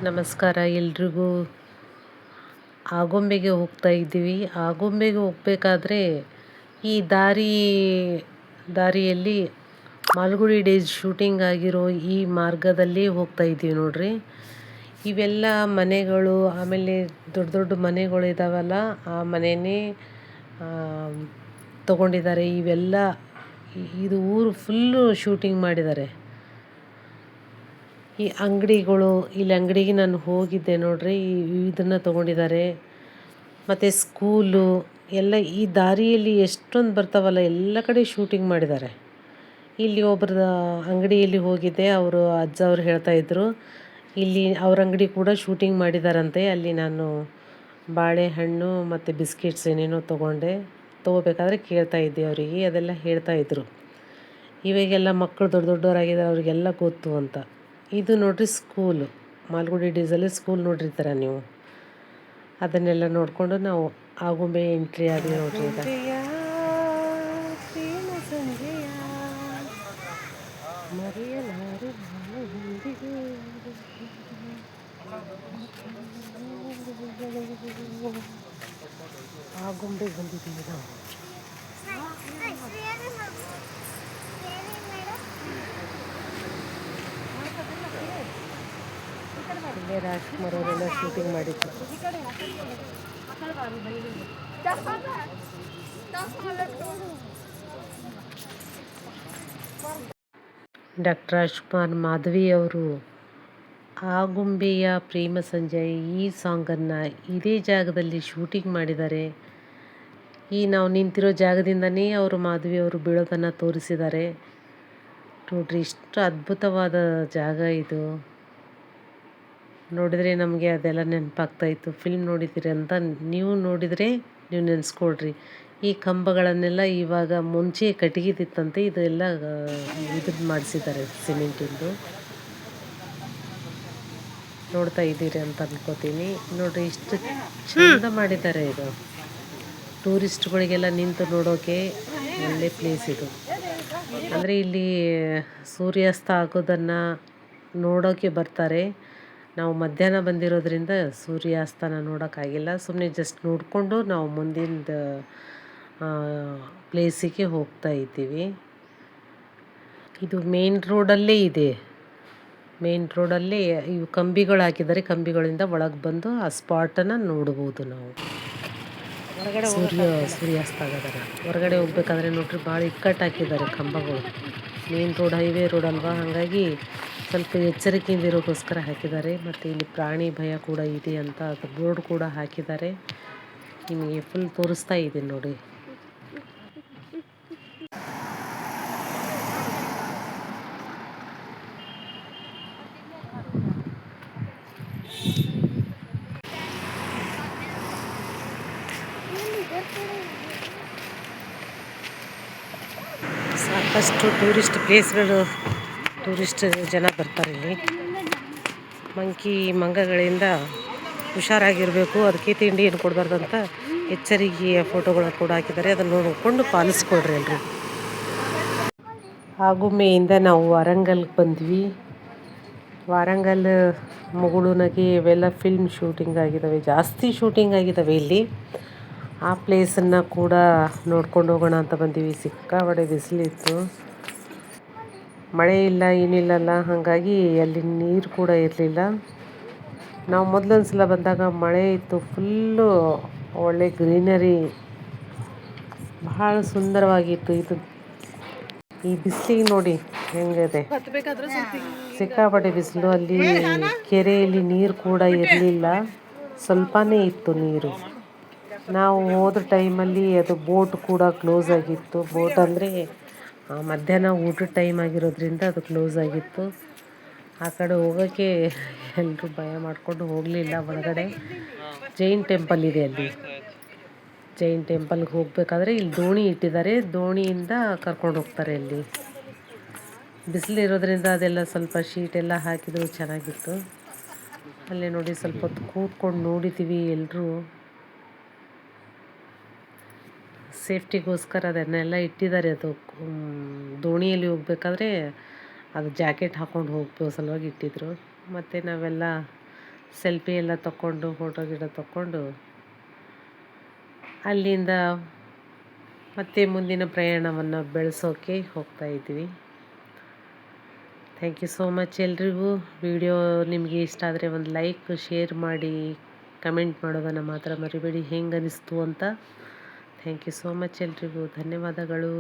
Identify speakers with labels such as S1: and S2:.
S1: ನಮಸ್ಕಾರ ಎಲ್ರಿಗೂ. ಆಗುಂಬೆಗೆ ಹೋಗ್ತಾ ಇದ್ದೀವಿ. ಆಗುಂಬೆಗೆ ಹೋಗಬೇಕಾದ್ರೆ ಈ ದಾರಿಯಲ್ಲಿ ಮಾಲ್ಗುಡಿ ಡೇಸ್ ಶೂಟಿಂಗ್ ಆಗಿರೋ ಈ ಮಾರ್ಗದಲ್ಲಿ ಹೋಗ್ತಾ ಇದ್ದೀವಿ ನೋಡ್ರಿ. ಇವೆಲ್ಲ ಮನೆಗಳು, ಆಮೇಲೆ ದೊಡ್ಡ ದೊಡ್ಡ ಮನೆಗಳು ಇದ್ದಾವಲ್ಲ, ಆ ಮನೆಯೇ ತಗೊಂಡಿದ್ದಾರೆ. ಇವೆಲ್ಲ ಇದು ಊರು ಫುಲ್ಲು ಶೂಟಿಂಗ್ ಮಾಡಿದ್ದಾರೆ. ಈ ಅಂಗಡಿಗಳು, ಇಲ್ಲಿ ಅಂಗಡಿಗೆ ನಾನು ಹೋಗಿದ್ದೆ ನೋಡ್ರಿ. ಇದನ್ನು ತೊಗೊಂಡಿದ್ದಾರೆ. ಮತ್ತು ಸ್ಕೂಲು ಎಲ್ಲ ಈ ದಾರಿಯಲ್ಲಿ ಎಷ್ಟೊಂದು ಬರ್ತಾವಲ್ಲ, ಎಲ್ಲ ಕಡೆ ಶೂಟಿಂಗ್ ಮಾಡಿದ್ದಾರೆ. ಇಲ್ಲಿ ಒಬ್ರದ ಅಂಗಡಿಯಲ್ಲಿ ಹೋಗಿದ್ದೆ, ಅವರು ಅಜ್ಜ ಅವ್ರು ಹೇಳ್ತಾಯಿದ್ರು ಇಲ್ಲಿ ಅವ್ರ ಅಂಗಡಿ ಕೂಡ ಶೂಟಿಂಗ್ ಮಾಡಿದಾರಂತೆ. ಅಲ್ಲಿ ನಾನು ಬಾಳೆಹಣ್ಣು ಮತ್ತು ಬಿಸ್ಕೆಟ್ಸ್ ಏನೇನೋ ತೊಗೋಬೇಕಾದ್ರೆ ಕೇಳ್ತಾಯಿದ್ದೆ ಅವರಿಗೆ. ಅದೆಲ್ಲ ಹೇಳ್ತಾಯಿದ್ರು. ಇವಾಗೆಲ್ಲ ಮಕ್ಕಳು ದೊಡ್ಡ ದೊಡ್ಡವರಾಗಿದ್ದಾರೆ, ಅವರಿಗೆಲ್ಲ ಗೊತ್ತು ಅಂತ. ಇದು ನೋಡ್ರಿ ಸ್ಕೂಲು, ಮಾಲ್ಗುಡಿ ಡೇಸಲ್ಲಿ ಸ್ಕೂಲ್ ನೋಡಿರ್ತೀರ ನೀವು. ಅದನ್ನೆಲ್ಲ ನೋಡಿಕೊಂಡು ನಾವು ಆಗುಂಬೆ ಎಂಟ್ರಿ ಆಗಿ ನೋಡ್ರಿ. ಆಗುಂಬೆಗೆ ಬಂದಿದ್ದೀವಿ ನಾವು. ಇಲ್ಲೇ ರಾಜ್ಕುಮಾರ್ ಅವರೆಲ್ಲ ಶೂಟಿಂಗ್ ಮಾಡಿದ್ರು. ಡಾಕ್ಟರ್ ರಾಜ್ಕುಮಾರ್ ಮಾಧವಿ ಅವರು ಆಗುಂಬೆಯ ಪ್ರೇಮ ಸಂಜೆ ಈ ಸಾಂಗನ್ನು ಇದೇ ಜಾಗದಲ್ಲಿ ಶೂಟಿಂಗ್ ಮಾಡಿದ್ದಾರೆ. ಈ ನಾವು ನಿಂತಿರೋ ಜಾಗದಿಂದನೇ ಅವರು ಮಾಧವಿ ಅವರು ಬೀಳೋದನ್ನು ತೋರಿಸಿದ್ದಾರೆ ನೋಡ್ರಿ. ಇಷ್ಟು ಅದ್ಭುತವಾದ ಜಾಗ ಇದು. ನೋಡಿದರೆ ನಮಗೆ ಅದೆಲ್ಲ ನೆನಪಾಗ್ತಾಯಿತ್ತು. ಫಿಲ್ಮ್ ನೋಡಿದ್ದೀರಿ ಅಂತ ನೀವು ನೋಡಿದರೆ ನೀವು ನೆನೆಸ್ಕೊಳ್ರಿ. ಈ ಕಂಬಗಳನ್ನೆಲ್ಲ ಇವಾಗ ಮುಂಚೆ ಕಟ್ಟಿಗೆದಿತ್ತಂತೆ, ಇದೆಲ್ಲ ಇದ್ರದ್ದು ಮಾಡಿಸಿದ್ದಾರೆ, ಸಿಮೆಂಟಿಂದು. ನೋಡ್ತಾ ಇದ್ದೀರಿ ಅಂತ ಅನ್ಕೋತೀನಿ. ನೋಡ್ರಿ ಇಷ್ಟು ಚಂದ ಮಾಡಿದ್ದಾರೆ. ಇದು ಟೂರಿಸ್ಟ್ಗಳಿಗೆಲ್ಲ ನಿಂತು ನೋಡೋಕೆ ಒಳ್ಳೆ ಪ್ಲೇಸ್ ಇದು. ಅಂದರೆ ಇಲ್ಲಿ ಸೂರ್ಯಾಸ್ತ ಆಗೋದನ್ನು ನೋಡೋಕ್ಕೆ ಬರ್ತಾರೆ. ನಾವು ಮಧ್ಯಾಹ್ನ ಬಂದಿರೋದ್ರಿಂದ ಸೂರ್ಯಾಸ್ತನ ನೋಡೋಕ್ಕಾಗಿಲ್ಲ. ಸುಮ್ಮನೆ ಜಸ್ಟ್ ನೋಡಿಕೊಂಡು ನಾವು ಮುಂದಿನ ಪ್ಲೇಸಿಗೆ ಹೋಗ್ತಾ ಇದ್ದೀವಿ. ಇದು ಮೇನ್ ರೋಡಲ್ಲೇ ಇದೆ. ಮೇನ್ ರೋಡಲ್ಲೇ ಇವು ಕಂಬಿಗಳು ಹಾಕಿದ್ದಾರೆ. ಕಂಬಿಗಳಿಂದ ಒಳಗೆ ಬಂದು ಆ ಸ್ಪಾಟನ್ನು ನೋಡ್ಬೋದು ನಾವು. ಸೂರ್ಯಾಸ್ತ ಆಗೋದನ್ನು ಹೊರಗಡೆ ಹೋಗ್ಬೇಕಾದ್ರೆ ನೋಡ್ರಿ, ಭಾಳ ಇಕ್ಕಟ್ಟು ಹಾಕಿದ್ದಾರೆ ಕಂಬಗಳು. ಮೇನ್ ರೋಡ್, ಹೈವೇ ರೋಡ್ ಅಲ್ವಾ, ಹಾಗಾಗಿ ಸ್ವಲ್ಪ ಎಚ್ಚರಿಕೆಯಿಂದ ಇರೋಕ್ಕೋಸ್ಕರ ಹಾಕಿದ್ದಾರೆ. ಮತ್ತು ಇಲ್ಲಿ ಪ್ರಾಣಿ ಭಯ ಕೂಡ ಇದೆ ಅಂತ ಅದು ಬೋರ್ಡ್ ಕೂಡ ಹಾಕಿದ್ದಾರೆ. ನಿಮಗೆ ಫುಲ್ ತೋರಿಸ್ತಾ ಇದ್ದೀನಿ ನೋಡಿ. ಸಾಕಷ್ಟು ಟೂರಿಸ್ಟ್ ಜನ ಬರ್ತಾರೆ ಇಲ್ಲಿ. ಮಂಗಗಳಿಂದ ಹುಷಾರಾಗಿರಬೇಕು, ಅದಕ್ಕೆ ತಿಂಡಿ ಏನು ಕೊಡಬಾರ್ದಂತ ಎಚ್ಚರಿಕೆಯ ಫೋಟೋಗಳು ಕೂಡ ಹಾಕಿದ್ದಾರೆ. ಅದನ್ನು ನೋಡಿಕೊಂಡು ಪಾಲಿಸ್ಕೊಳ್ರಿ ಎಲ್ರು. ಆಗುಂಬೆಯಿಂದ ನಾವು ವಾರಂಗಲ್ಗೆ ಬಂದ್ವಿ. ವಾರಂಗಲ್, ಮುಗುಳು ನಗೆ ಇವೆಲ್ಲ ಫಿಲ್ಮ್ ಶೂಟಿಂಗ್ ಆಗಿದ್ದಾವೆ, ಜಾಸ್ತಿ ಶೂಟಿಂಗ್ ಆಗಿದ್ದಾವೆ ಇಲ್ಲಿ. ಆ ಪ್ಲೇಸನ್ನು ಕೂಡ ನೋಡ್ಕೊಂಡು ಹೋಗೋಣ ಅಂತ ಬಂದೀವಿ. ಸಿಕ್ಕಾಪಟ್ಟೆ ಬಿಸಿಲಿತ್ತು, ಮಳೆ ಇಲ್ಲ ಏನಿಲ್ಲಲ್ಲ, ಹಾಗಾಗಿ ಅಲ್ಲಿ ನೀರು ಕೂಡ ಇರಲಿಲ್ಲ. ನಾವು ಮೊದಲೊಂದು ಸಲ ಬಂದಾಗ ಮಳೆ ಇತ್ತು, ಫುಲ್ಲು ಒಳ್ಳೆ ಗ್ರೀನರಿ, ಬಹಳ ಸುಂದರವಾಗಿತ್ತು. ಇದು ಈ ಬಿಸಿಲಿಗೆ ನೋಡಿ ಹೆಂಗಿದೆ, ಸಿಕ್ಕಾಪಟ್ಟೆ ಬಿಸಿಲು. ಅಲ್ಲಿ ಕೆರೆಯಲ್ಲಿ ನೀರು ಕೂಡ ಇರಲಿಲ್ಲ, ಸ್ವಲ್ಪನೇ ಇತ್ತು ನೀರು. ನಾವು ಹೋದ ಟೈಮಲ್ಲಿ ಅದು ಬೋಟ್ ಕೂಡ ಕ್ಲೋಸ್ ಆಗಿತ್ತು. ಬೋಟ್ ಅಂದರೆ ಮಧ್ಯಾಹ್ನ ಊಟದ ಟೈಮ್ ಆಗಿರೋದ್ರಿಂದ ಅದು ಕ್ಲೋಸ್ ಆಗಿತ್ತು. ಆ ಕಡೆ ಹೋಗೋಕ್ಕೆ ಎಲ್ಲರೂ ಭಯ ಮಾಡಿಕೊಂಡು ಹೋಗಲಿಲ್ಲ. ಒಳಗಡೆ ಜೈನ್ ಟೆಂಪಲ್ ಇದೆ. ಅಲ್ಲಿ ಜೈನ್ ಟೆಂಪಲ್ಗೆ ಹೋಗಬೇಕಾದ್ರೆ ಇಲ್ಲಿ ದೋಣಿ ಇಟ್ಟಿದ್ದಾರೆ, ದೋಣಿಯಿಂದ ಕರ್ಕೊಂಡು ಹೋಗ್ತಾರೆ. ಅಲ್ಲಿ ಬಿಸಿಲಿರೋದ್ರಿಂದ ಅದೆಲ್ಲ ಸ್ವಲ್ಪ ಶೀಟೆಲ್ಲ ಹಾಕಿದ್ರು ಚೆನ್ನಾಗಿತ್ತು. ಅಲ್ಲೇ ನೋಡಿ ಸ್ವಲ್ಪ ಹೊತ್ತು ಕೂತ್ಕೊಂಡು ನೋಡಿದ್ದೀವಿ ಎಲ್ಲರೂ. ಸೇಫ್ಟಿಗೋಸ್ಕರ ಅದನ್ನೆಲ್ಲ ಇಟ್ಟಿದ್ದಾರೆ. ಅದು ದೋಣಿಯಲ್ಲಿ ಹೋಗ್ಬೇಕಾದ್ರೆ ಅದು ಜಾಕೆಟ್ ಹಾಕ್ಕೊಂಡು ಹೋಗೋ ಸಲುವಾಗಿ ಇಟ್ಟಿದ್ರು. ಮತ್ತು ನಾವೆಲ್ಲ ಸೆಲ್ಫಿ ಎಲ್ಲ ತಗೊಂಡು ಫೋಟೋ ತಗೊಂಡು ಅಲ್ಲಿಂದ ಮತ್ತೆ ಮುಂದಿನ ಪ್ರಯಾಣವನ್ನು ಬೆಳೆಸೋಕೆ ಹೋಗ್ತಾಯಿದ್ವಿ. ಥ್ಯಾಂಕ್ ಯು ಸೋ ಮಚ್ ಎಲ್ರಿಗೂ. ವಿಡಿಯೋ ನಿಮಗೆ ಇಷ್ಟ ಆದರೆ ಒಂದು ಲೈಕ್ ಶೇರ್ ಮಾಡಿ, ಕಮೆಂಟ್ ಮಾಡೋದನ್ನು ಮಾತ್ರ ಮರಿಬೇಡಿ ಹೆಂಗೆ ಅನಿಸ್ತು ಅಂತ. ಥ್ಯಾಂಕ್ ಯು ಸೋ ಮಚ್ ಎಲ್ರಿಗೂ ಧನ್ಯವಾದಗಳು.